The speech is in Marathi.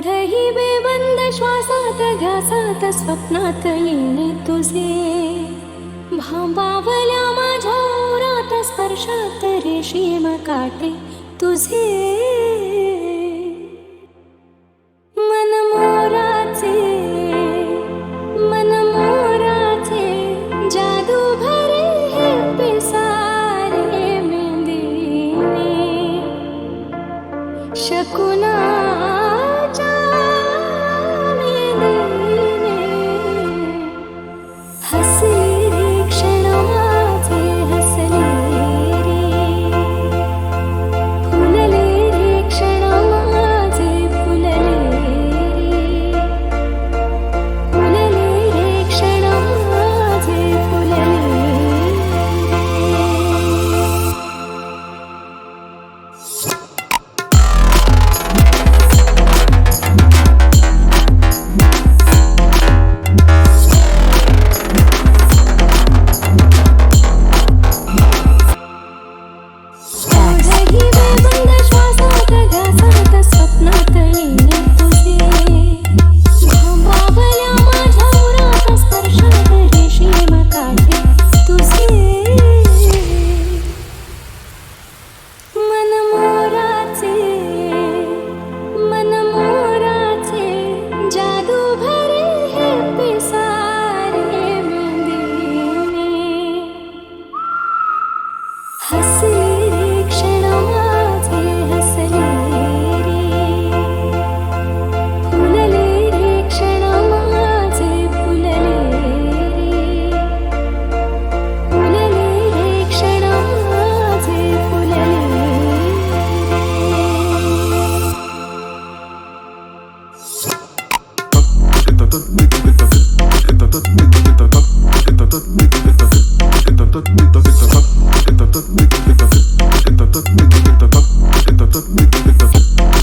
ओढही बेबंद श्वासात ध्यासात स्वप्नात येणे तुझे भांबावल्या माझ्या ओरात स्पर्शात रेशीम काटे तुझे मनमोराचे जादू भरे हे पिसारे मेंदीने शकुनाच्या मेंदीने हसले रे क्षण माझे हसले रे फुलले रे क्षण माझे फुलले रे फुलले रे क्षण माझे फुलले ओढही बेबंद श्वासात ध्यासात स्वप्नात येणे तुझे भांबावल्या माझ्या ओरात स्पर्शात रेशीम काटे तुझे मनमोराचे जादू भरे हे पिसारे मेंदीने हसले रे क्षण माझे हसले रे फुलले रे क्षण माझे फुलले रे फुलले रे क्षण माझे फुलले Get